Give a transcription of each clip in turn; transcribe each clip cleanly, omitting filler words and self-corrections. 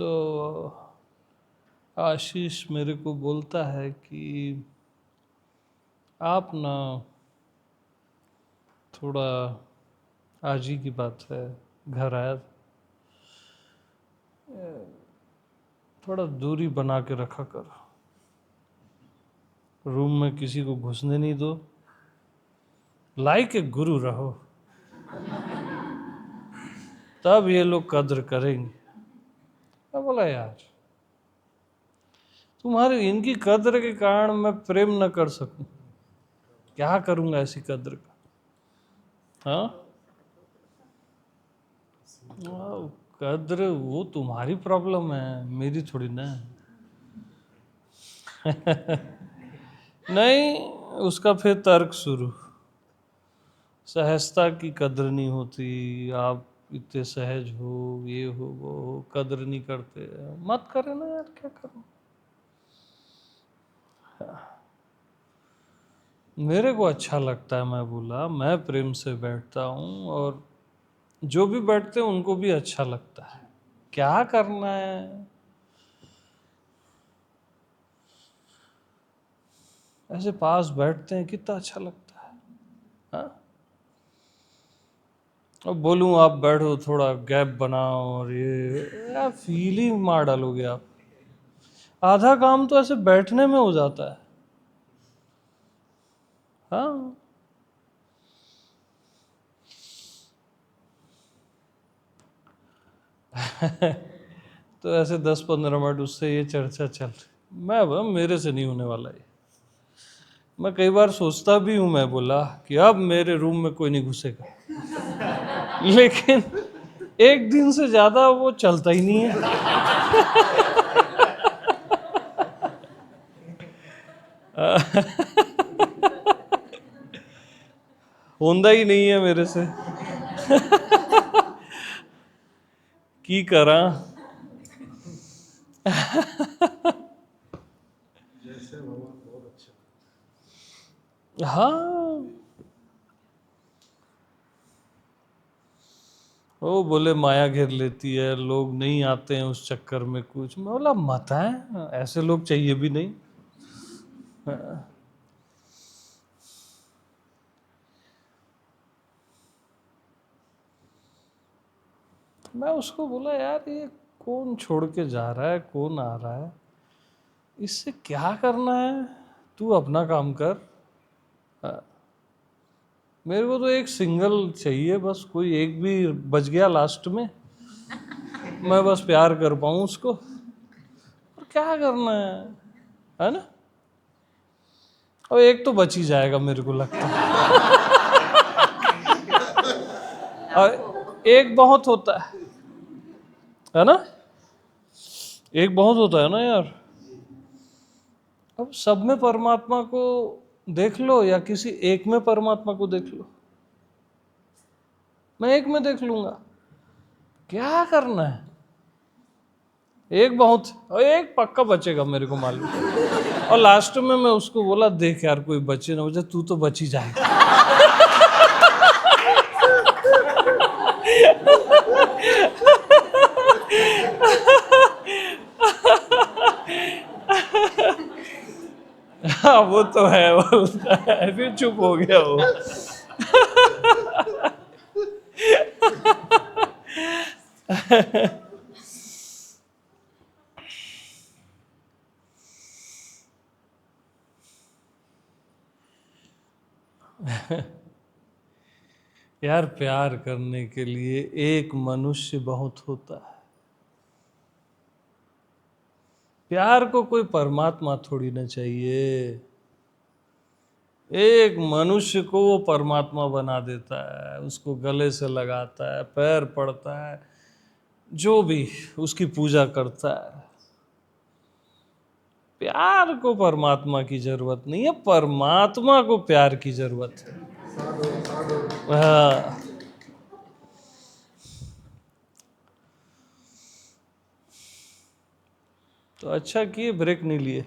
तो आशीष मेरे को बोलता है कि आप ना थोड़ा, आज ही की बात है, घर आया, थोड़ा दूरी बना के रखा कर, रूम में किसी को घुसने नहीं दो, लाइक एक गुरु रहो, तब ये लोग कद्र करेंगे। मैं बोला यार, तुम्हारे इनकी कद्र के कारण मैं प्रेम न कर सकूं, क्या करूंगा ऐसी कद्र का? हाँ, कद्र वो तुम्हारी प्रॉब्लम है, मेरी थोड़ी ना है। नहीं, उसका फिर तर्क शुरू, सहजता की कद्र नहीं होती, आप इतने सहज हो, ये हो वो हो, कद्र नहीं करते, मत करे ना यार, क्या करूं? मेरे को अच्छा लगता है, मैं बोला, मैं प्रेम से बैठता हूँ और जो भी बैठते हैं उनको भी अच्छा लगता है, क्या करना है? ऐसे पास बैठते हैं, कितना अच्छा लगता है। हाँ, अब बोलूं आप बैठो, थोड़ा गैप बनाओ और ये यार फील ही मार डालोगे आप। आधा काम तो ऐसे बैठने में हो जाता है। हाँ, तो ऐसे 10-15 मिनट उससे ये चर्चा चल रही, मैं बोला मेरे से नहीं होने वाला ये। मैं कई बार सोचता भी हूँ, मैं बोला कि अब मेरे रूम में कोई नहीं घुसेगा, लेकिन एक दिन से ज्यादा वो चलता ही नहीं है। होंदा ही नहीं है मेरे से। की करा। हाँ, वो बोले माया घेर लेती है, लोग नहीं आते हैं उस चक्कर में कुछ। मैं बोला मत है, ऐसे लोग चाहिए भी नहीं। मैं उसको बोला यार, ये कौन छोड़ के जा रहा है, कौन आ रहा है, इससे क्या करना है, तू अपना काम कर। मेरे को तो एक सिंगल चाहिए बस, कोई एक भी बच गया लास्ट में, मैं बस प्यार कर पाऊँ उसको, और क्या करना है ना? और एक तो बच ही जाएगा मेरे को लगता है। और एक बहुत होता है ना? एक बहुत होता है ना यार। अब सब में परमात्मा को देख लो या किसी एक में परमात्मा को देख लो, मैं एक में देख लूंगा, क्या करना है? एक बहुत, और एक पक्का बचेगा मेरे को मालूम। और लास्ट में मैं उसको बोला देख यार, कोई बचे ना बचे, तू तो बच ही जाएगा। हाँ वो तो है, बोलता है, फिर चुप हो गया वो। यार प्यार करने के लिए एक मनुष्य बहुत होता है, प्यार को कोई परमात्मा थोड़ी ना चाहिए, एक मनुष्य को वो परमात्मा बना देता है, उसको गले से लगाता है, पैर पड़ता है, जो भी उसकी पूजा करता है। प्यार को परमात्मा की जरूरत नहीं है, परमात्मा को प्यार की जरूरत है। हाँ, तो अच्छा किए ब्रेक नहीं लिए।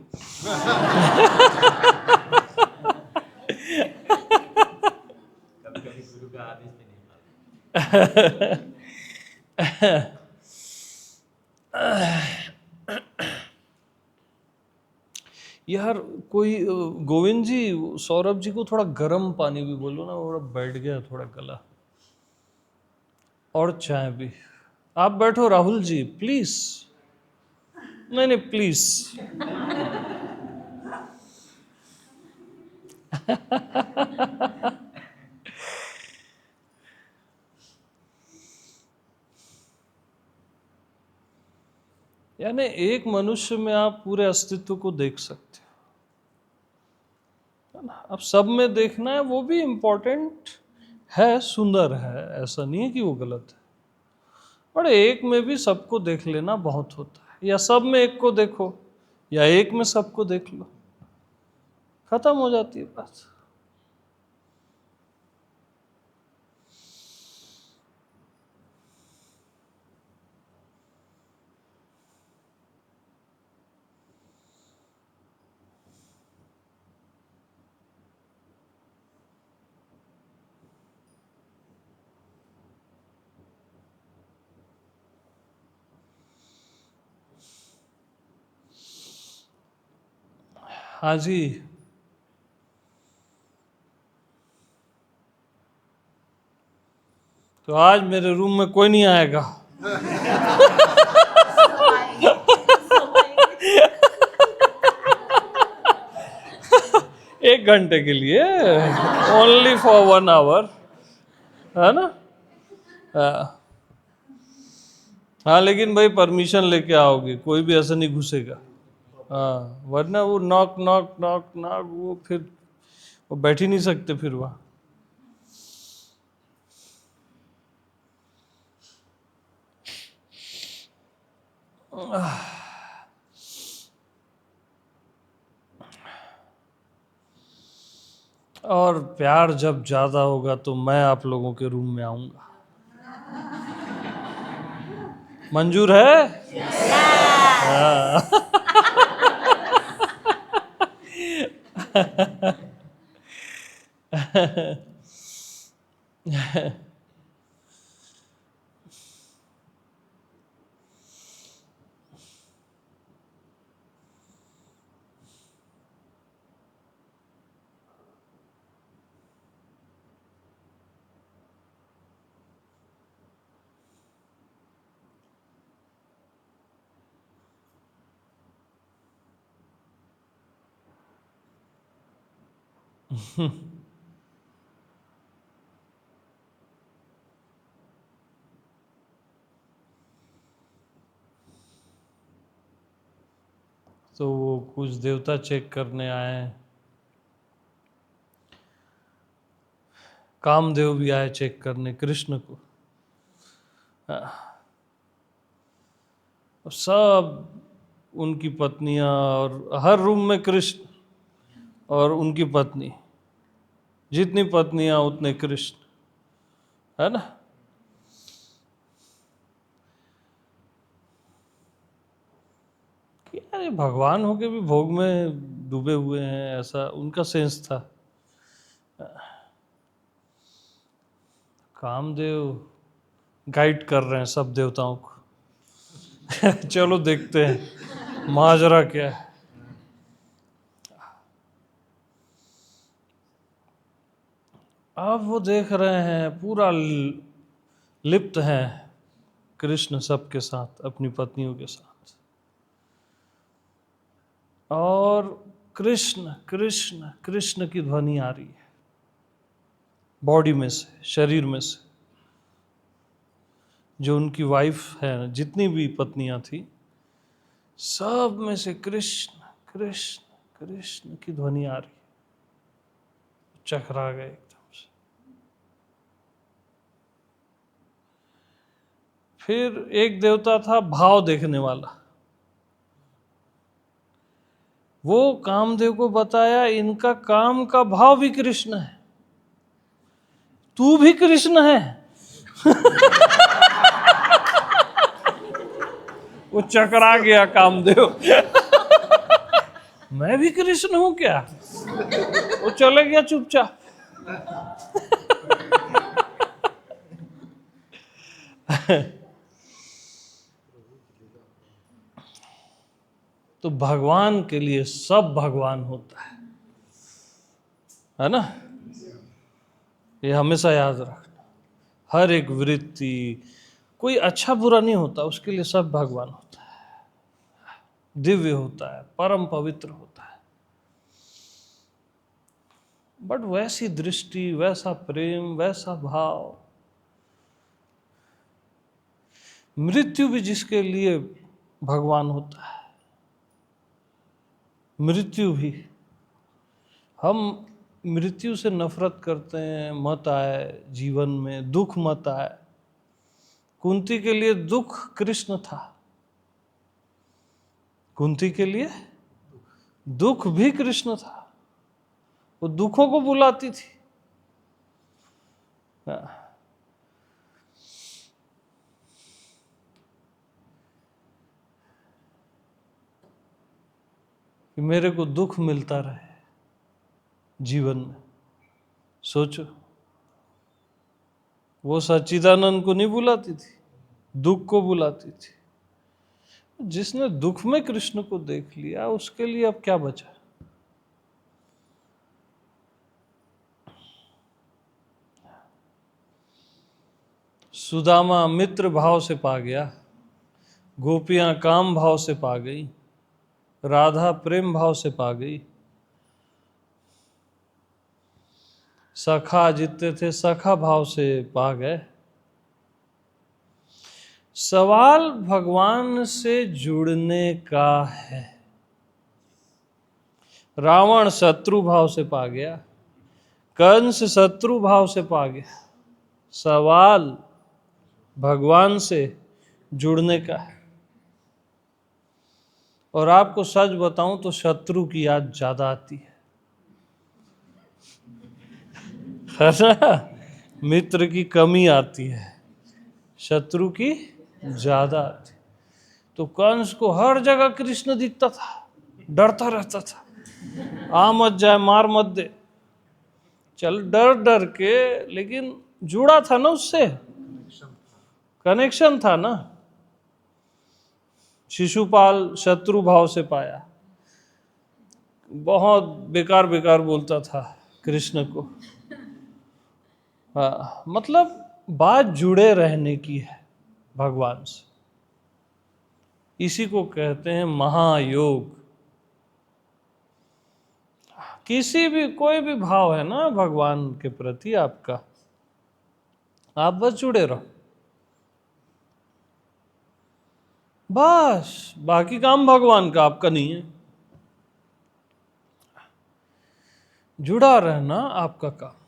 यार कोई गोविंद जी, सौरभ जी को थोड़ा गर्म पानी भी बोलो ना, थोड़ा बैठ गया थोड़ा गला। और चाय भी। आप बैठो राहुल जी प्लीज। नहीं नहीं प्लीज। यानी एक मनुष्य में आप पूरे अस्तित्व को देख सकते हो, है ना। अब सब में देखना है वो भी इम्पोर्टेंट है, सुंदर है, ऐसा नहीं है कि वो गलत है, पर एक में भी सबको देख लेना बहुत होता है। या सब में एक को देखो, या एक में सबको देख लो, खत्म हो जाती है बात। हाँ जी। तो आज मेरे रूम में कोई नहीं आएगा। एक घंटे के लिए, ओनली फॉर 1 आवर, है ना। हाँ। हाँ लेकिन भाई परमिशन लेके आओगे, कोई भी ऐसा नहीं घुसेगा। हाँ वरना वो नॉक नॉक नॉक नॉक, वो फिर वो बैठ ही नहीं सकते फिर वहाँ। और प्यार जब ज्यादा होगा तो मैं आप लोगों के रूम में आऊंगा। मंजूर है? हाँ। तो वो कुछ देवता चेक करने आए हैं, कामदेव भी आए चेक करने कृष्ण को। सब उनकी पत्नियां, और हर रूम में कृष्ण और उनकी पत्नी, जितनी पत्नियां उतने कृष्ण, है ना। कि यार ये भगवान होके भी भोग में डूबे हुए हैं, ऐसा उनका सेंस था। कामदेव गाइड कर रहे हैं सब देवताओं को। चलो देखते हैं माजरा क्या है। अब वो देख रहे हैं पूरा लिप्त हैं कृष्ण सबके साथ, अपनी पत्नियों के साथ। और कृष्ण कृष्ण कृष्ण की ध्वनि आ रही है बॉडी में से, शरीर में से। जो उनकी वाइफ है, जितनी भी पत्नियां थी, सब में से कृष्ण कृष्ण कृष्ण की ध्वनि आ रही है। चकरा गए एकदम से। फिर एक देवता था भाव देखने वाला, वो कामदेव को बताया इनका काम का भाव भी कृष्ण है, तू भी कृष्ण है। वो चकरा गया कामदेव। मैं भी कृष्ण हूं क्या? वो चले गया चुपचाप। तो भगवान के लिए सब भगवान होता है ना। ये हमेशा याद रखना। हर एक वृत्ति, कोई अच्छा बुरा नहीं होता, उसके लिए सब भगवान होता है, दिव्य होता है, परम पवित्र होता है। बट वैसी दृष्टि, वैसा प्रेम, वैसा भाव, मृत्यु भी जिसके लिए भगवान होता है, मृत्यु भी, हम मृत्यु से नफरत करते हैं, मत आए जीवन में, दुख मत आए। कुंती के लिए दुख कृष्ण था, कुंती के लिए दुख भी कृष्ण था, वो दुखों को बुलाती थी। कि मेरे को दुख मिलता रहे जीवन में। सोचो, वो सच्चिदानंद को नहीं बुलाती थी, दुख को बुलाती थी। जिसने दुख में कृष्ण को देख लिया, उसके लिए अब क्या बचा। सुदामा मित्र भाव से पा गया, गोपियां काम भाव से पा गई, राधा प्रेम भाव से पा गई, सखा जितने थे सखा भाव से पा गए। सवाल भगवान से जुड़ने का है। रावण शत्रु भाव से पा गया, कंस शत्रु भाव से पा गया। सवाल भगवान से जुड़ने का है। और आपको सच बताऊं तो शत्रु की याद ज्यादा आती है ना? मित्र की कमी आती है, शत्रु की ज्यादा आती। तो कंस को हर जगह कृष्ण दिखता था, डरता रहता था, आ मत जाए, मार मत दे। चल डर डर के, लेकिन जुड़ा था ना उससे, कनेक्शन था ना। शिशुपाल शत्रु भाव से पाया, बहुत बेकार बेकार बोलता था कृष्ण को। हाँ, मतलब बात जुड़े रहने की है भगवान से। इसी को कहते हैं महायोग। किसी भी, कोई भी भाव है ना भगवान के प्रति आपका, आप बस जुड़े रहो, बस। बाकी काम भगवान का, आपका नहीं है। जुड़ा रहना आपका काम।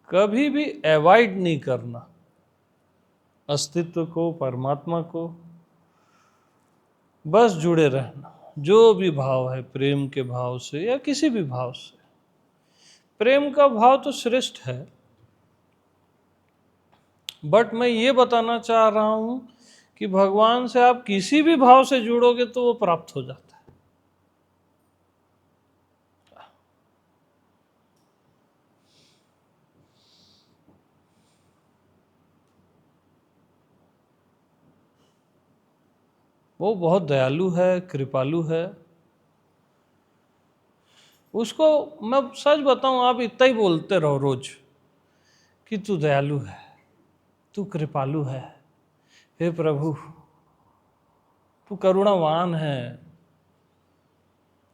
कभी भी अवॉइड नहीं करना अस्तित्व को, परमात्मा को। बस जुड़े रहना, जो भी भाव है, प्रेम के भाव से या किसी भी भाव से। प्रेम का भाव तो श्रेष्ठ है, बट मैं ये बताना चाह रहा हूं कि भगवान से आप किसी भी भाव से जुड़ोगे तो वो प्राप्त हो जाता है। वो बहुत दयालु है, कृपालु है। उसको मैं सच बताऊं, आप इतना ही बोलते रहो रोज कि तू दयालु है, तू कृपालु है, हे प्रभु तू करुणावान है,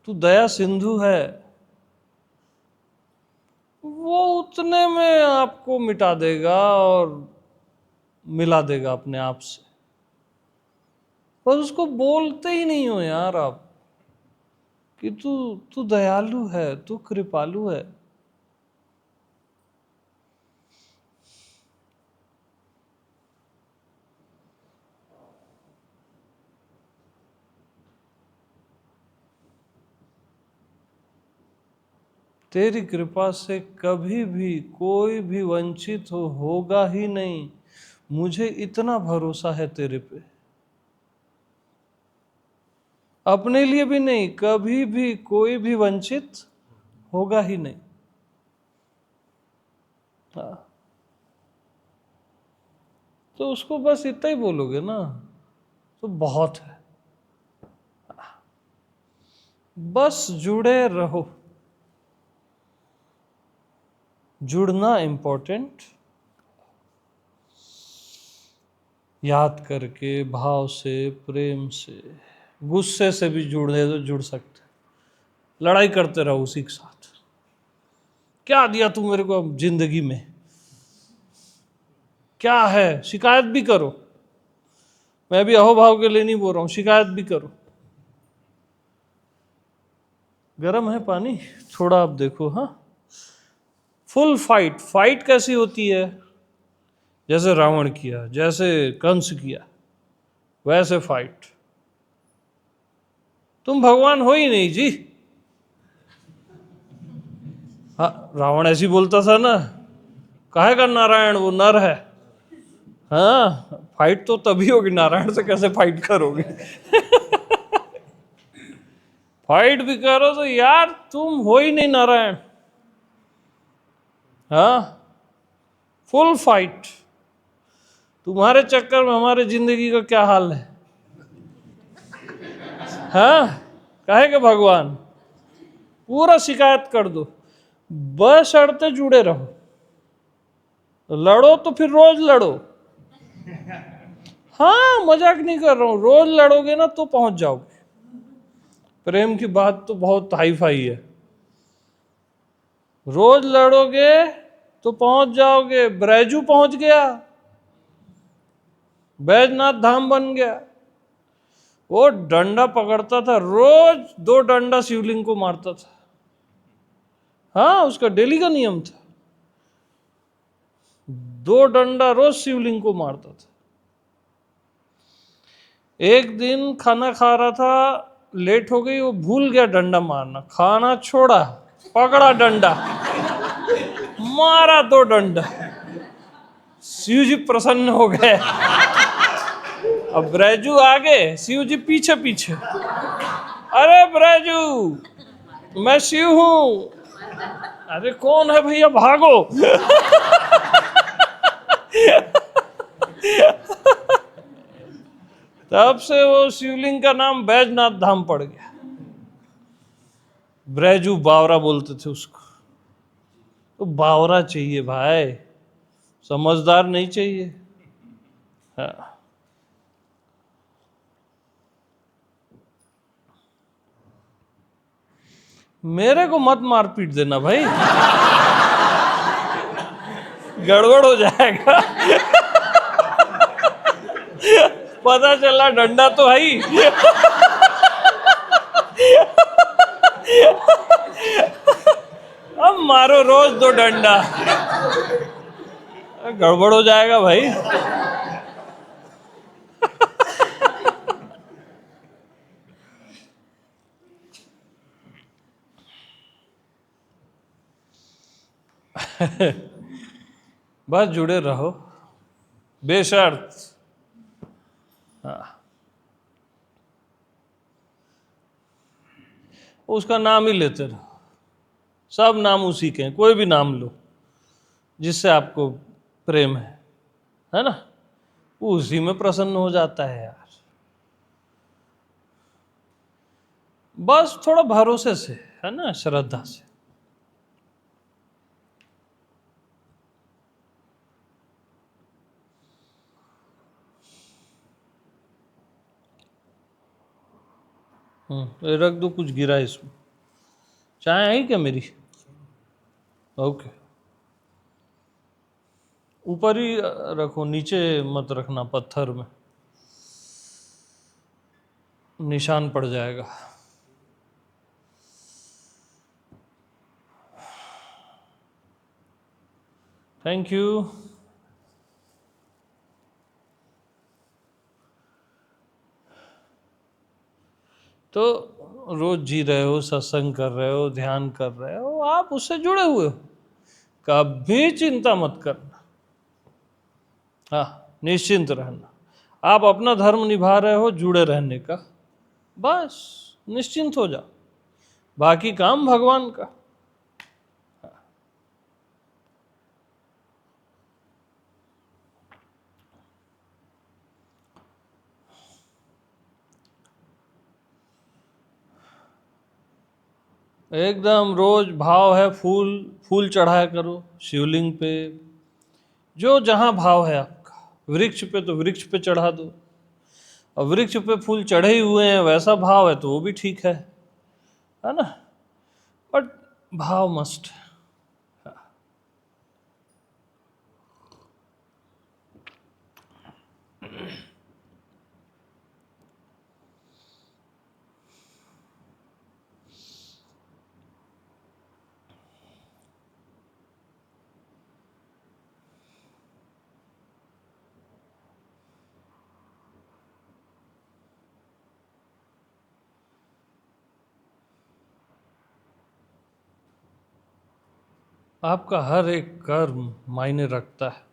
तू दया सिंधु है। वो उतने में आपको मिटा देगा और मिला देगा अपने आप से। बस उसको बोलते ही नहीं हो यार आप कि तू तू दयालु है, तू कृपालु है। तेरी कृपा से कभी भी कोई भी वंचित होगा ही नहीं, मुझे इतना भरोसा है तेरे पे। अपने लिए भी नहीं, कभी भी कोई भी वंचित होगा ही नहीं। हाँ, तो उसको बस इतना ही बोलोगे ना तो बहुत है। बस जुड़े रहो, जुड़ना इम्पोर्टेंट, याद करके, भाव से, प्रेम से। गुस्से से भी जुड़े तो जुड़ सकते, लड़ाई करते रहो उसी के साथ। क्या दिया तू मेरे को जिंदगी में, क्या है, शिकायत भी करो। मैं भी अहोभाव के लिए नहीं बोल रहा हूं, शिकायत भी करो। गर्म है पानी, थोड़ा आप देखो। हाँ, फुल फाइट। फाइट कैसी होती है? जैसे रावण किया, जैसे कंस किया, वैसे फाइट। तुम भगवान हो ही नहीं जी। हाँ, रावण ऐसी बोलता था ना, काहे का नारायण, वो नर है। हाँ, फाइट तो तभी होगी, नारायण से कैसे फाइट करोगे? फाइट भी करो तो यार तुम हो ही नहीं नारायण। हाँ, फुल फाइट। तुम्हारे चक्कर में हमारे जिंदगी का क्या हाल है? हाँ, काहे के भगवान, पूरा शिकायत कर दो, बस अड़ते जुड़े रहो। लड़ो तो फिर रोज लड़ो। हाँ, मजाक नहीं कर रहा हूं, रोज लड़ोगे ना तो पहुंच जाओगे। प्रेम की बात तो बहुत हाई फाई है। रोज लड़ोगे तो पहुंच जाओगे। ब्रैजू पहुंच गया, बैजनाथ धाम बन गया। वो डंडा पकड़ता था, रोज 2 डंडा शिवलिंग को मारता था। हाँ, उसका डेली का नियम था, 2 डंडा रोज शिवलिंग को मारता था। एक दिन खाना खा रहा था, लेट हो गई, वो भूल गया डंडा मारना, खाना छोड़ा, पकड़ा डंडा, मारा 2 डंडा। शिव जी प्रसन्न हो गए। अब ब्रैजू आगे, शिव जी पीछे पीछे। अरे ब्रैजू, मैं शिव हूं। अरे कौन है भैया, भागो। तब से वो शिवलिंग का नाम बैजनाथ धाम पड़ गया। ब्रैजू बावरा बोलते थे उसको। तो बावरा चाहिए भाई, समझदार नहीं चाहिए। हाँ, मेरे को मत मार पीट देना भाई, गड़बड़ हो जाएगा। पता चला डंडा तो है ही। अब मारो रोज 2 डंडा, गड़बड़ हो जाएगा भाई। बस जुड़े रहो बेशर्त। हाँ, उसका नाम ही लेते रहो, सब नाम उसी के हैं, कोई भी नाम लो जिससे आपको प्रेम है ना, वो उसी में प्रसन्न हो जाता है यार। बस थोड़ा भरोसे से, है ना, श्रद्धा से। रख दो, कुछ गिरा इसमें। चाय आई क्या मेरी? ओके, ऊपर ही रखो, नीचे मत रखना, पत्थर में निशान पड़ जाएगा। Thank you. तो रोज जी रहे हो, सत्संग कर रहे हो, ध्यान कर रहे हो, आप उससे जुड़े हुए हो, कभी चिंता मत करना। हाँ, निश्चिंत रहना, आप अपना धर्म निभा रहे हो जुड़े रहने का, बस निश्चिंत हो जाओ, बाकी काम भगवान का। एकदम रोज भाव है, फूल फूल चढ़ाया करो शिवलिंग पे, जो जहाँ भाव है आपका। वृक्ष पे तो वृक्ष पे चढ़ा दो, और वृक्ष पे फूल चढ़े ही हुए हैं वैसा भाव है तो वो भी ठीक है ना, बट भाव मस्ट। आपका हर एक कर्म मायने रखता है।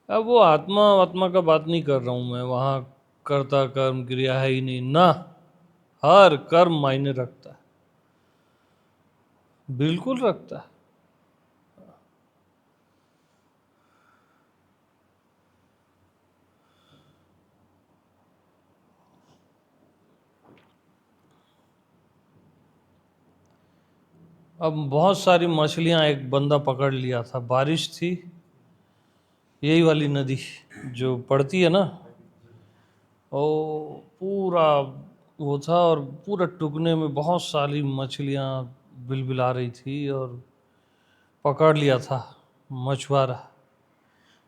अब वो आत्मा आत्मा का बात नहीं कर रहा हूं मैं, वहां कर्ता कर्म क्रिया है ही नहीं ना, हर कर्म मायने रखता है, बिल्कुल रखता है। अब बहुत सारी मछलियां एक बंदा पकड़ लिया था, बारिश थी, यही वाली नदी जो पड़ती है ना, वो पूरा वो था, और पूरा टुकने में बहुत सारी मछलियां बिलबिला रही थी, और पकड़ लिया था मछुआरा।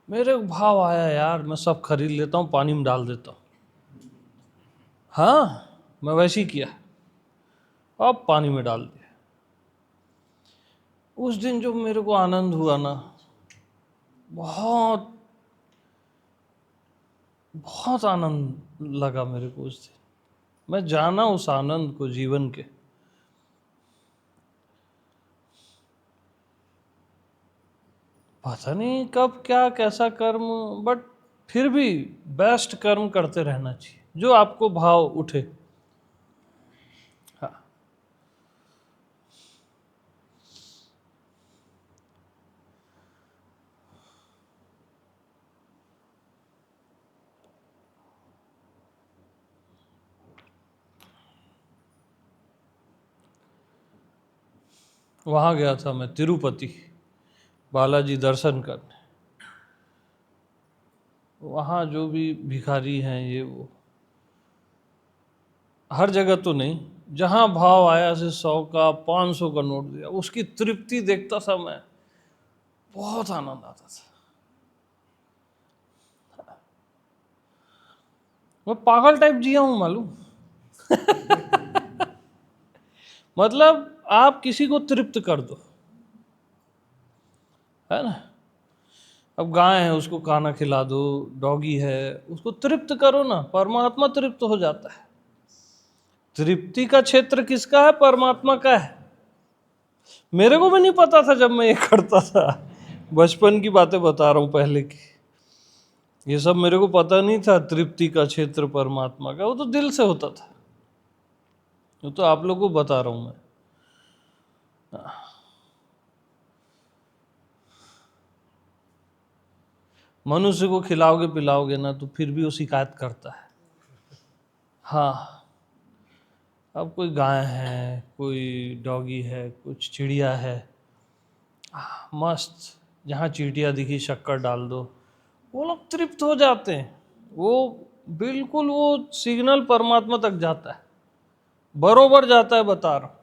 मेरे को भाव आया यार मैं सब खरीद लेता हूँ, पानी में डाल देता हूँ। हाँ, मैं वैसे ही किया, अब पानी में डाल दिया। उस दिन जो मेरे को आनंद हुआ ना, बहुत बहुत आनंद लगा मेरे को उस दिन। मैं जाना उस आनंद को जीवन के। पता नहीं कब क्या कैसा कर्म, बट फिर भी बेस्ट कर्म करते रहना चाहिए जो आपको भाव उठे। हाँ, वहाँ गया था मैं तिरुपति, बालाजी दर्शन करने। वहाँ जो भी भिखारी हैं ये वो, हर जगह तो नहीं, जहाँ भाव आया से 100 का 500 का नोट दिया, उसकी तृप्ति देखता था मैं, बहुत आनंद आता था। मैं पागल टाइप जिया हूँ मालूम। मतलब आप किसी को तृप्त कर दो, है ना। अब गाय है उसको खाना खिला दो, डॉगी है उसको तृप्त करो ना, परमात्मा तृप्त हो जाता है। तृप्ति का क्षेत्र किसका है? परमात्मा का है। मेरे को भी नहीं पता था जब मैं ये करता था, बचपन की बातें बता रहा हूँ पहले की, ये सब मेरे को पता नहीं था। तृप्ति का क्षेत्र परमात्मा का, वो तो दिल से होता था, वो तो आप लोगों को बता रहा हूँ मैं। मनुष्य को खिलाओगे पिलाओगे ना तो फिर भी वो शिकायत करता है। हाँ, अब कोई गाय है, कोई डॉगी है, कुछ चिड़िया है, मस्त, जहाँ चींटियाँ दिखी शक्कर डाल दो, वो लोग तृप्त हो जाते हैं। वो बिल्कुल वो सिग्नल परमात्मा तक जाता है, बरोबर जाता है, बता रहा हूँ।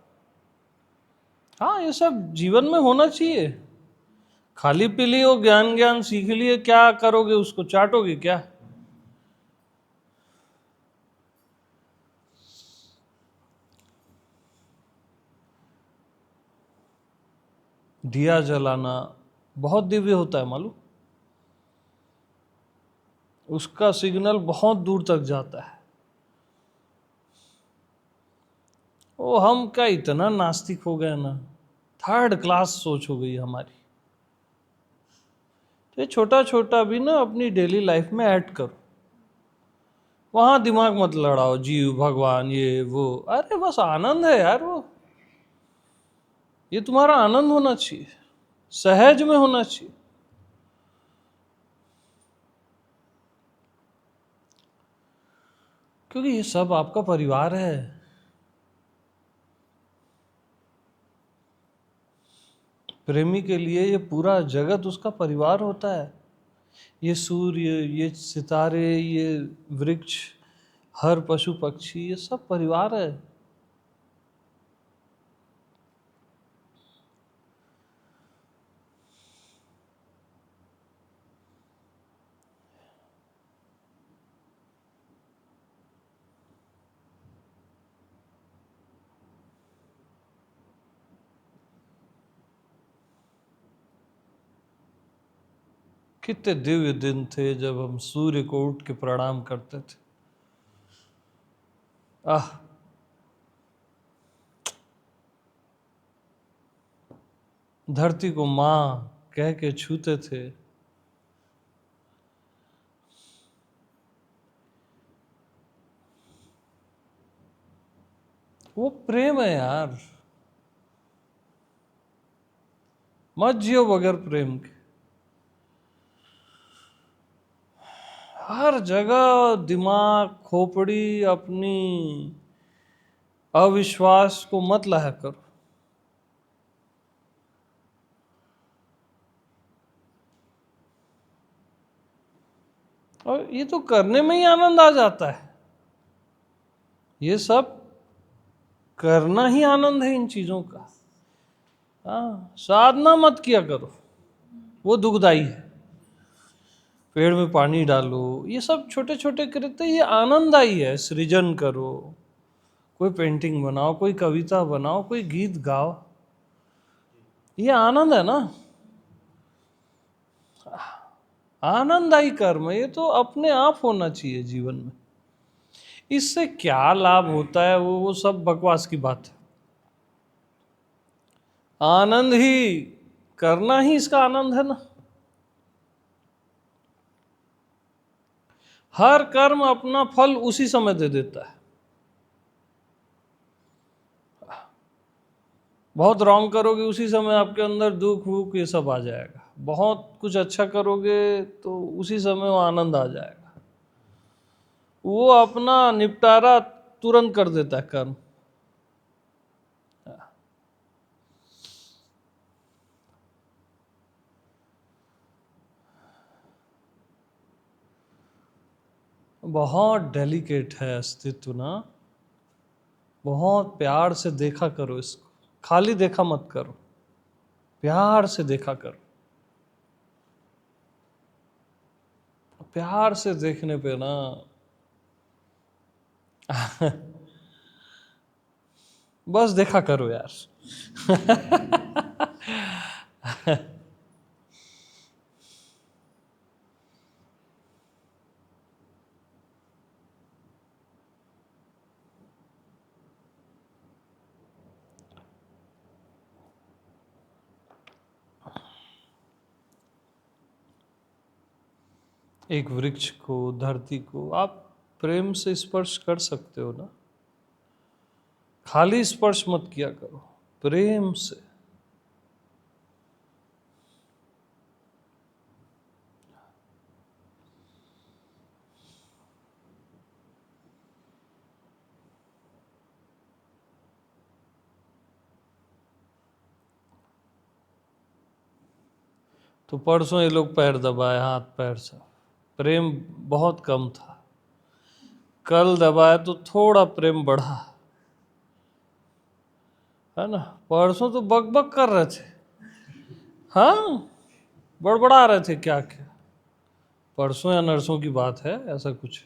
हाँ, ये सब जीवन में होना चाहिए। खाली पी लिए हो, ज्ञान ज्ञान सीख लिए, क्या करोगे उसको, चाटोगे क्या? दिया जलाना बहुत दिव्य होता है मालूम, उसका सिग्नल बहुत दूर तक जाता है। ओ हम क्या इतना नास्तिक हो गए ना, थर्ड क्लास सोच हो गई हमारी। तो ये छोटा छोटा भी ना अपनी डेली लाइफ में ऐड करो। वहां दिमाग मत लड़ाओ, जीव भगवान ये वो, अरे बस आनंद है यार वो, ये तुम्हारा आनंद होना चाहिए, सहज में होना चाहिए। क्योंकि ये सब आपका परिवार है। प्रेमी के लिए ये पूरा जगत उसका परिवार होता है। ये सूर्य, ये सितारे, ये वृक्ष, हर पशु पक्षी, ये सब परिवार है। कितने दिव्य दिन थे जब हम सूर्य को उठ के प्रणाम करते थे। आह, धरती को माँ कह के छूते थे। वो प्रेम है यार, मत जियो बगैर प्रेम के। हर जगह दिमाग खोपड़ी अपनी अविश्वास को मत लाया करो। और ये तो करने में ही आनंद आ जाता है। ये सब करना ही आनंद है इन चीजों का। हाँ, साधना मत किया करो, वो दुखदाई है। पेड़ में पानी डालो, ये सब छोटे छोटे कृत्य, ये आनंददायी है। सृजन करो, कोई पेंटिंग बनाओ, कोई कविता बनाओ, कोई गीत गाओ, ये आनंद है ना। आनंददायी कर्म है, ये तो अपने आप होना चाहिए जीवन में। इससे क्या लाभ होता है वो सब बकवास की बात है। आनंद ही करना ही इसका आनंद है ना। हर कर्म अपना फल उसी समय दे देता है। बहुत रॉन्ग करोगे उसी समय आपके अंदर दुख वुख ये सब आ जाएगा। बहुत कुछ अच्छा करोगे तो उसी समय वो आनंद आ जाएगा। वो अपना निपटारा तुरंत कर देता है कर्म। बहुत डेलिकेट है अस्तित्व ना। बहुत प्यार से देखा करो इसको, खाली देखा मत करो, प्यार से देखा करो। प्यार से देखने पे ना बस देखा करो यार। एक वृक्ष को, धरती को आप प्रेम से स्पर्श कर सकते हो ना। खाली स्पर्श मत किया करो, प्रेम से। तो परसों ये लोग पैर दबाए, हाथ पैर सब, प्रेम बहुत कम था। कल दबाया तो थोड़ा प्रेम बढ़ा, है ना। परसों तो बक बक कर रहे थे, हाँ, बड़बड़ा रहे थे क्या क्या। परसों या नरसों की बात है, ऐसा कुछ।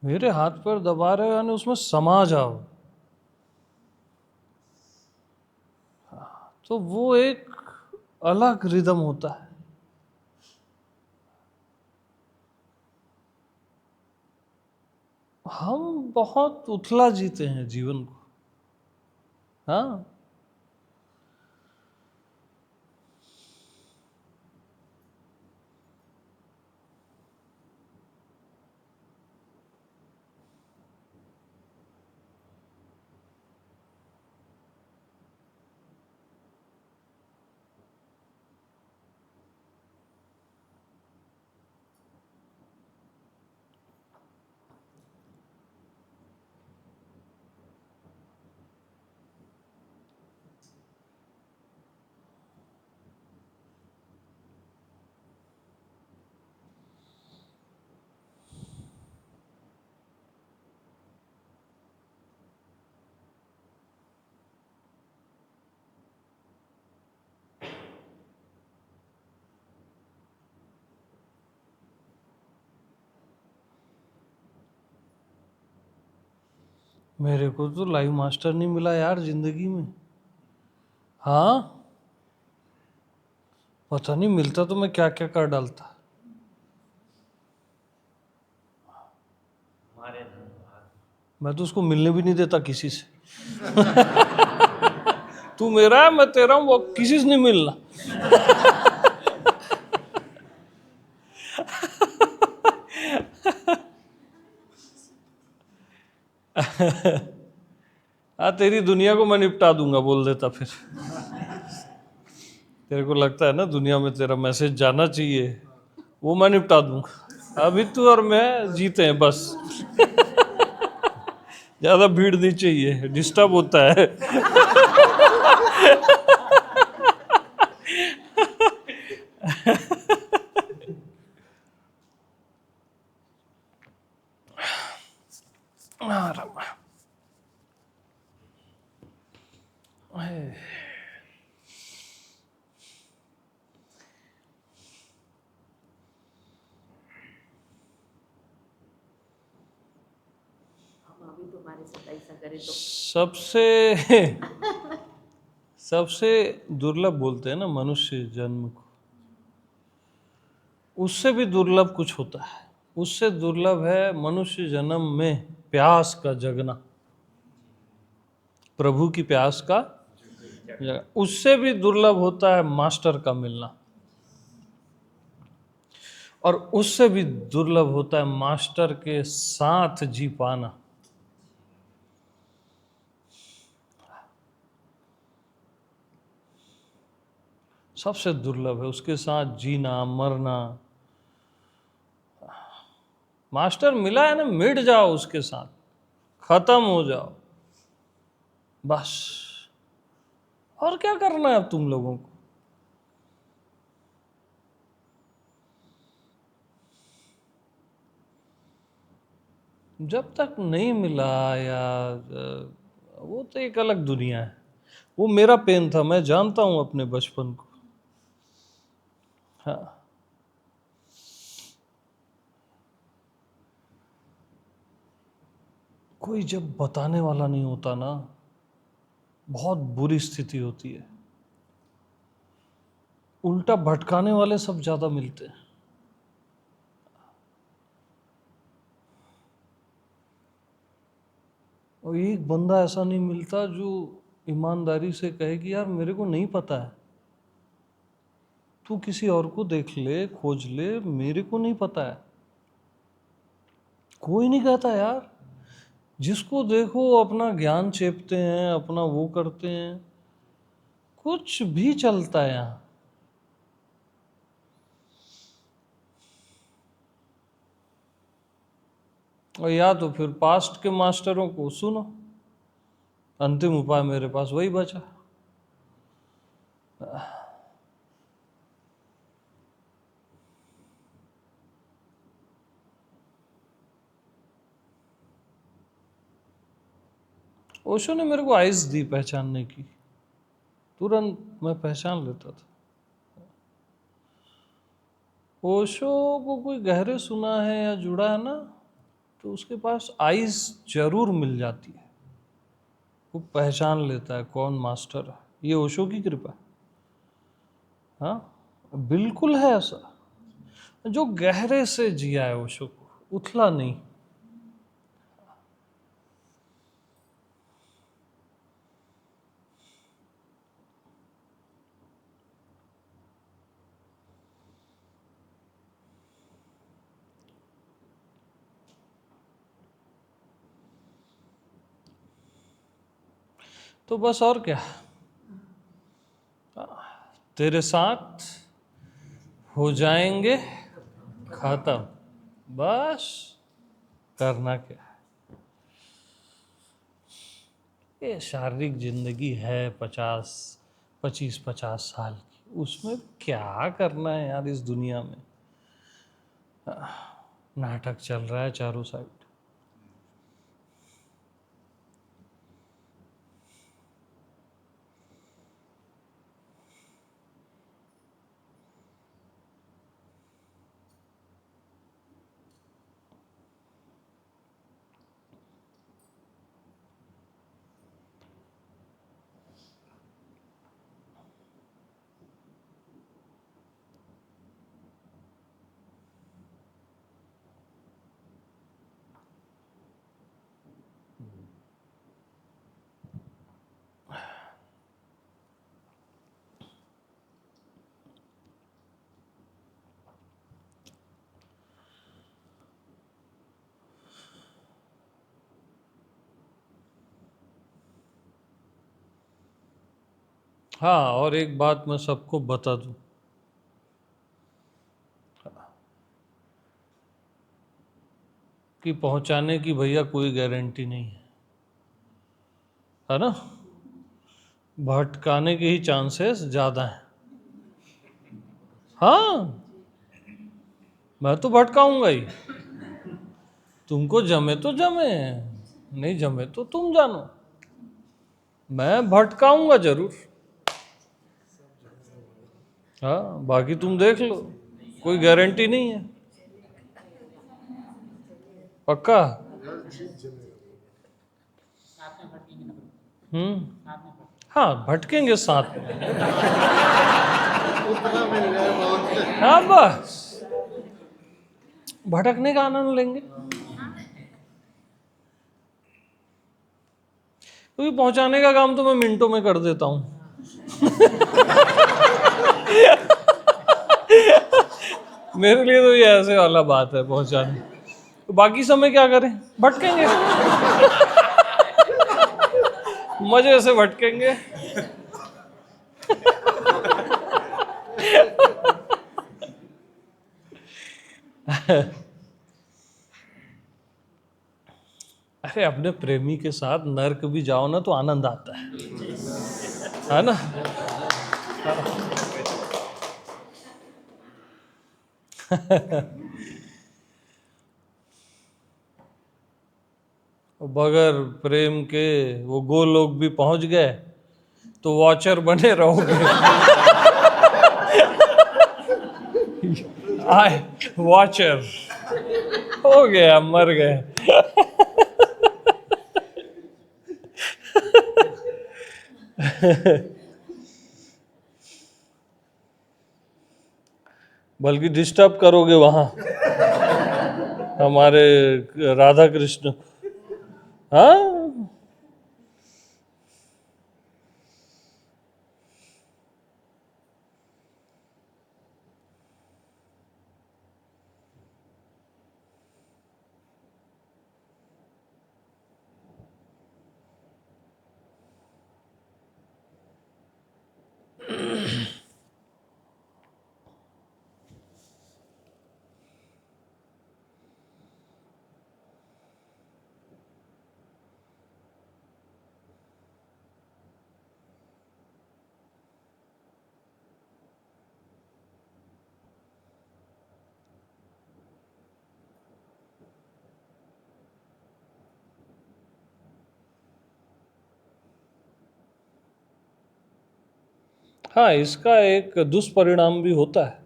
मेरे हाथ पर दबा रहे हो यानी उसमें समा जाओ, तो वो एक अलग रिदम होता है। हम बहुत उथला जीते हैं जीवन को। हाँ, मेरे को तो लाइव मास्टर नहीं मिला यार जिंदगी में। हाँ, पता नहीं, मिलता तो मैं क्या क्या कर डालता। मैं तो उसको मिलने भी नहीं देता किसी से। तू मेरा है, मैं तेरा हूं, वो किसी से नहीं मिलना। हाँ, तेरी दुनिया को मैं निपटा दूंगा बोल देता फिर। तेरे को लगता है ना दुनिया में तेरा मैसेज जाना चाहिए, वो मैं निपटा दूंगा। अभी तू और मैं जीते हैं बस। ज्यादा भीड़ नहीं चाहिए, डिस्टर्ब होता है। सबसे सबसे दुर्लभ बोलते हैं ना मनुष्य जन्म को, उससे भी दुर्लभ कुछ होता है। उससे दुर्लभ है मनुष्य जन्म में प्यास का जगना, प्रभु की प्यास का जगना। उससे भी दुर्लभ होता है मास्टर का मिलना, और उससे भी दुर्लभ होता है मास्टर के साथ जी पाना। सबसे दुर्लभ है उसके साथ जीना मरना। मास्टर मिला है ना, मिट जाओ उसके साथ, खत्म हो जाओ बस। और क्या करना है अब तुम लोगों को? जब तक नहीं मिला या वो तो एक अलग दुनिया है। वो मेरा पेन था, मैं जानता हूं अपने बचपन को। हाँ, कोई जब बताने वाला नहीं होता ना, बहुत बुरी स्थिति होती है। उल्टा भटकाने वाले सब ज्यादा मिलते हैं। और एक बंदा ऐसा नहीं मिलता जो ईमानदारी से कहे कि यार मेरे को नहीं पता है, तू किसी और को देख ले, खोज ले, मेरे को नहीं पता है। कोई नहीं कहता यार। जिसको देखो अपना ज्ञान चेपते हैं, अपना वो करते हैं, कुछ भी चलता है यहाँ। और या तो फिर पास्ट के मास्टरों को सुनो, अंतिम उपाय मेरे पास वही बचा। ओशो ने मेरे को आइज दी पहचानने की, तुरंत मैं पहचान लेता था। ओशो को कोई गहरे सुना है या जुड़ा है ना, तो उसके पास आइज जरूर मिल जाती है। वो पहचान लेता है कौन मास्टर है। ये ओशो की कृपा है। हाँ, बिल्कुल है ऐसा। जो गहरे से जिया है ओशो को, उथला नहीं। तो बस और क्या, तेरे साथ हो जाएंगे खत्म, बस करना क्या है। ये शारीरिक जिंदगी है 25 साल की, उसमें क्या करना है यार इस दुनिया में। नाटक चल रहा है चारों साइड। हाँ, और एक बात मैं सबको बता दूं, कि पहुंचाने की भैया कोई गारंटी नहीं है ना। भटकाने के ही चांसेस ज़्यादा हैं। हाँ, मैं तो भटकाऊंगा ही। तुमको जमे तो जमे, नहीं जमे तो तुम जानो, मैं भटकाऊंगा जरूर। हाँ, बाकी तुम देख लो, कोई गारंटी नहीं है। पक्का। हम्म। हाँ, भटकेंगे साथ में। हाँ, बस भटकने का आनंद लेंगे, क्योंकि पहुंचाने का काम तो मैं मिनटों में कर देता हूँ। मेरे लिए तो ये ऐसे वाला बात है पहुंचाने। तो बाकी समय क्या करें, भटकेंगे, मजे से भटकेंगे। अरे, अपने प्रेमी के साथ नर्क भी जाओ ना तो आनंद आता है ना। बगैर प्रेम के वो गोलोक भी पहुंच गए तो वॉचर बने रहोगे। आए वॉचर, हो गया, मर गए। बल्कि डिस्टर्ब करोगे वहां हमारे राधा कृष्ण। हाँ, हाँ, इसका एक दुष्परिणाम भी होता है।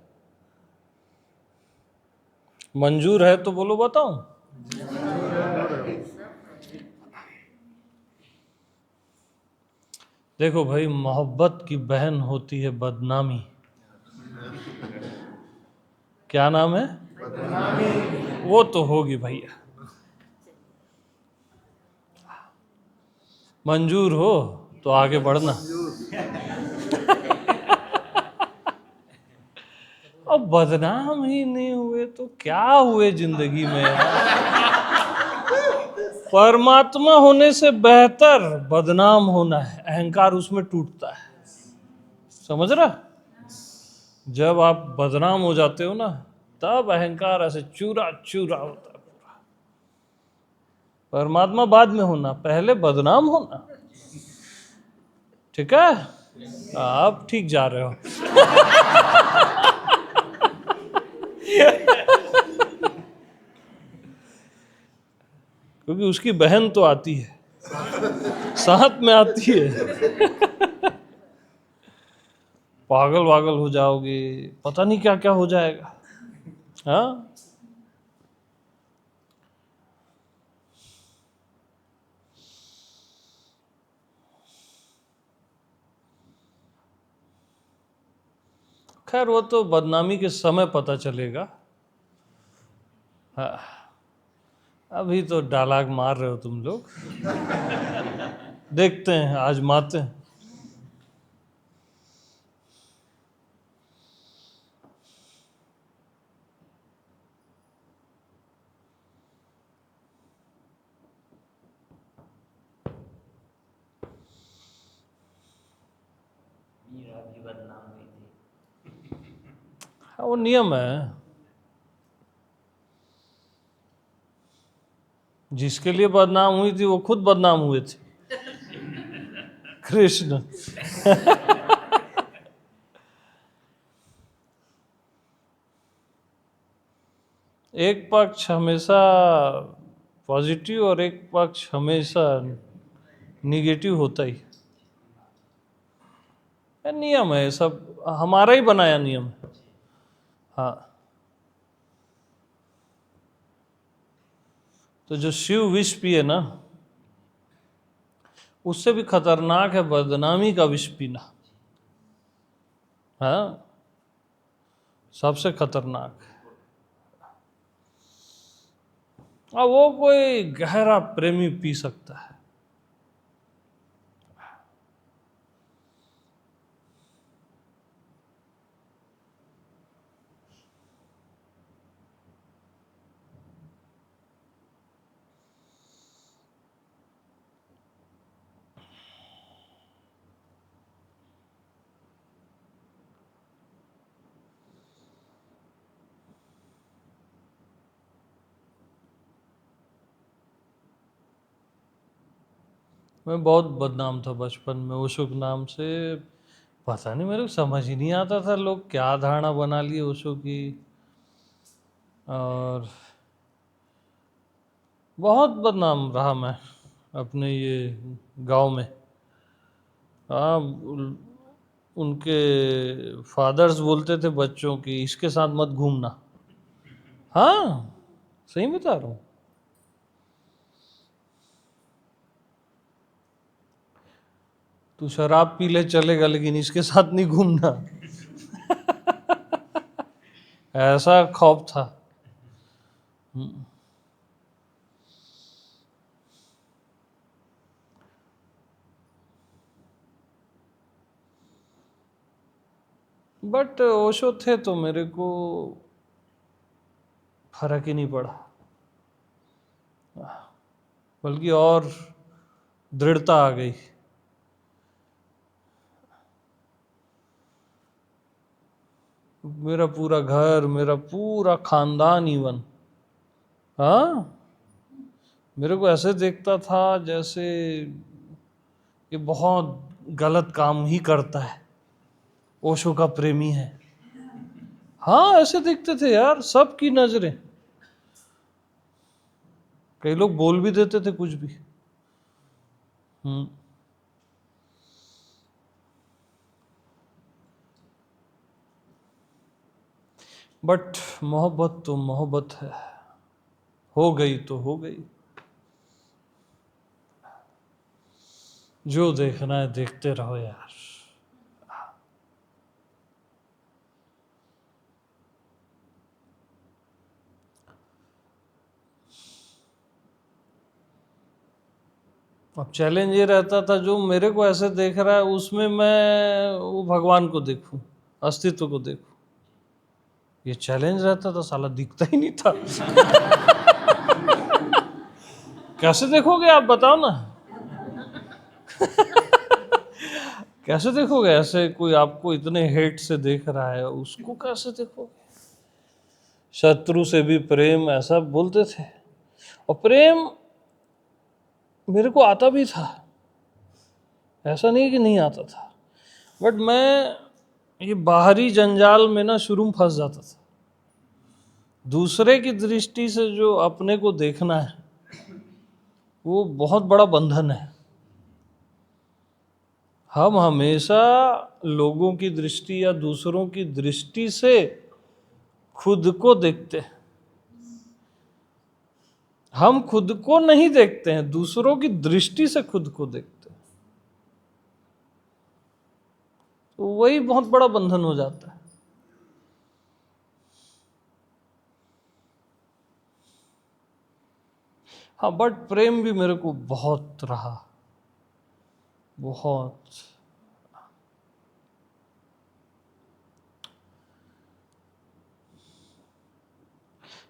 मंजूर है तो बोलो, बताऊं। देखो भाई, मोहब्बत की बहन होती है बदनामी। क्या नाम है? वो तो होगी भैया। मंजूर हो तो आगे बढ़ना। अब बदनाम ही नहीं हुए तो क्या हुए जिंदगी में यार। परमात्मा होने से बेहतर बदनाम होना है, अहंकार उसमें टूटता है। समझ रहा? जब आप बदनाम हो जाते हो ना, तब अहंकार ऐसे चूरा चूरा होता है। परमात्मा बाद में होना, पहले बदनाम होना। ठीक है, आप ठीक जा रहे हो। क्योंकि उसकी बहन तो आती है, साथ में आती है। पागल वागल हो जाओगे, पता नहीं क्या क्या हो जाएगा। हाँ, खैर वो तो बदनामी के समय पता चलेगा। हाँ, अभी तो डायलॉग मार रहे हो तुम लोग। देखते हैं, आजमाते हैं। वो नियम है। जिसके लिए बदनाम हुई थी वो खुद बदनाम हुए थे, कृष्ण। एक पक्ष हमेशा पॉजिटिव और एक पक्ष हमेशा निगेटिव होता ही। ये नियम है, सब हमारा ही बनाया नियम है। हाँ, तो जो शिव विष पिए ना, उससे भी खतरनाक है बदनामी का विष पीना। हाँ, सबसे खतरनाक है। और वो कोई गहरा प्रेमी पी सकता है। मैं बहुत बदनाम था बचपन में ओशो के नाम से। पता नहीं, मेरे को समझ ही नहीं आता था लोग क्या धारणा बना लिए ओशो की। और बहुत बदनाम रहा मैं अपने ये गांव में। हाँ, उनके फादर्स बोलते थे बच्चों की, इसके साथ मत घूमना। हाँ, सही बता रहा हूँ। तू शराब पी ले चलेगा, लेकिन इसके साथ नहीं घूमना। ऐसा खौफ था। बट ओशो थे तो मेरे को फर्क ही नहीं पड़ा, बल्कि और दृढ़ता आ गई। मेरा पूरा घर, मेरा पूरा खानदान इवन, हाँ, मेरे को ऐसे देखता था जैसे ये बहुत गलत काम ही करता है, ओशो का प्रेमी है। हाँ, ऐसे देखते थे यार, सबकी नजरें। कई लोग बोल भी देते थे कुछ भी। हम्म। बट मोहब्बत तो मोहब्बत है, हो गई तो हो गई। जो देखना है देखते रहो यार। अब चैलेंज ये रहता था, जो मेरे को ऐसे देख रहा है उसमें मैं वो भगवान को देखूं, अस्तित्व को देखूं। ये चैलेंज रहता था, साला दिखता ही नहीं था। कैसे देखोगे आप, बताओ ना। कैसे देखोगे ऐसे, कोई आपको इतने हेट से देख रहा है, उसको कैसे देखोगे। शत्रु से भी प्रेम, ऐसा बोलते थे। और प्रेम मेरे को आता भी था, ऐसा नहीं कि नहीं आता था। बट मैं ये बाहरी जंजाल में ना शुरू में फंस जाता था। दूसरे की दृष्टि से जो अपने को देखना है, वो बहुत बड़ा बंधन है। हम हमेशा लोगों की दृष्टि या दूसरों की दृष्टि से खुद को देखते हैं। हम खुद को नहीं देखते हैं, दूसरों की दृष्टि से खुद को देखते हैं। तो वही बहुत बड़ा बंधन हो जाता है। हाँ, बट प्रेम भी मेरे को बहुत रहा, बहुत।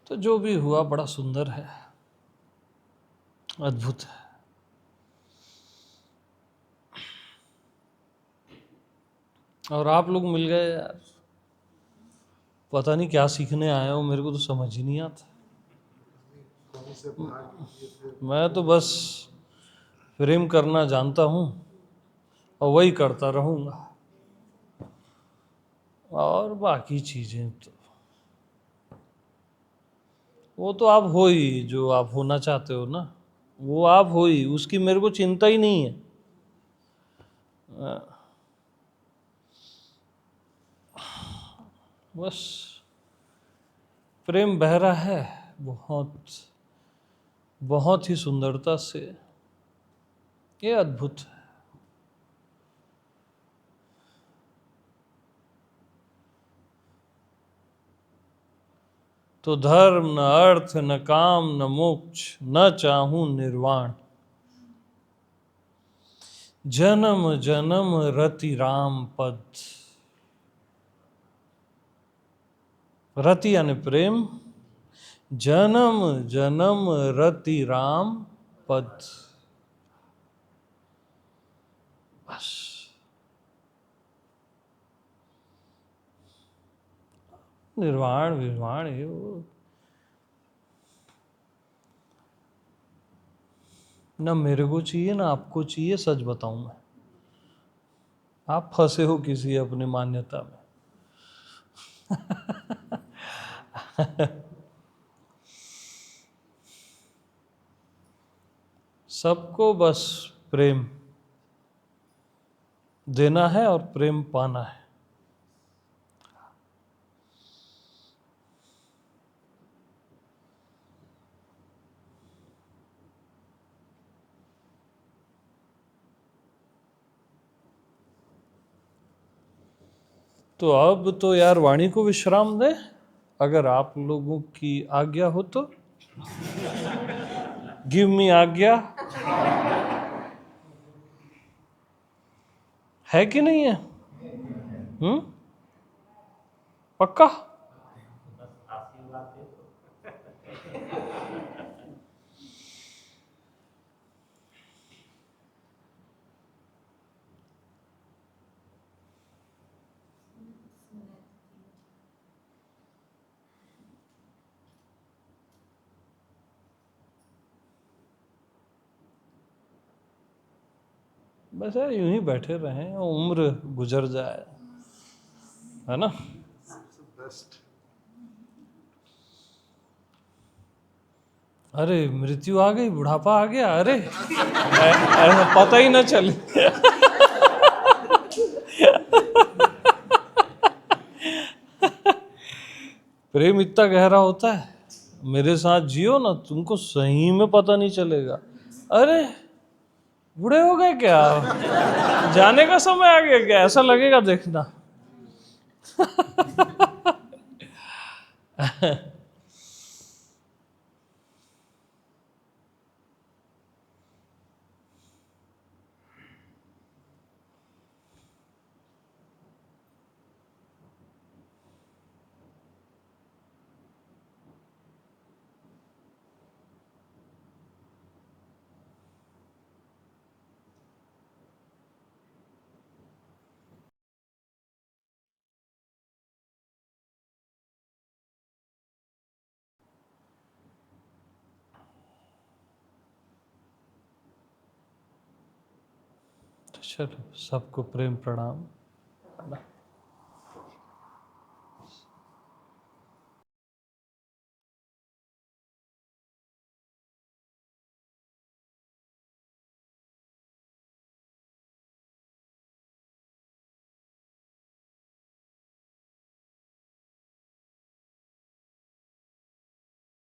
तो जो भी हुआ बड़ा सुंदर है, अद्भुत है। और आप लोग मिल गए यार, पता नहीं क्या सीखने आया हूँ, मेरे को तो समझ ही नहीं आता। मैं तो बस प्रेम करना जानता हूँ और वही करता रहूँगा, और बाकी चीज़ें तो वो तो आप हो ही, जो आप होना चाहते हो ना वो आप हो ही, उसकी मेरे को चिंता ही नहीं है। बस प्रेम बह रहा है बहुत बहुत ही सुंदरता से, ये अद्भुत है। तो धर्म न अर्थ न काम न मोक्ष, न चाहूं निर्वाण, जन्म जन्म रति राम पद। रति यानी प्रेम, जन्म जन्म रति राम पद। बस निर्वाण निर्वाण ये वो, ना मेरे को चाहिए ना आपको चाहिए। सच बताऊं मैं, आप फंसे हो किसी अपनी मान्यता में। सबको बस प्रेम देना है और प्रेम पाना है। तो अब तो यार वाणी को विश्राम दे, अगर आप लोगों की आज्ञा हो तो। गिव मी आज्ञा, है कि नहीं है? पक्का? बस यार यूं ही बैठे रहें, उम्र गुजर जाए, है ना। अरे मृत्यु आ गई, बुढ़ापा आ गया, अरे ऐसा पता ही ना चले। प्रेम इतना गहरा होता है, मेरे साथ जियो ना, तुमको सही में पता नहीं चलेगा। अरे बूढ़े हो गए क्या, जाने का समय आ गया क्या, ऐसा लगेगा देखना। चलो सबको प्रेम प्रणाम।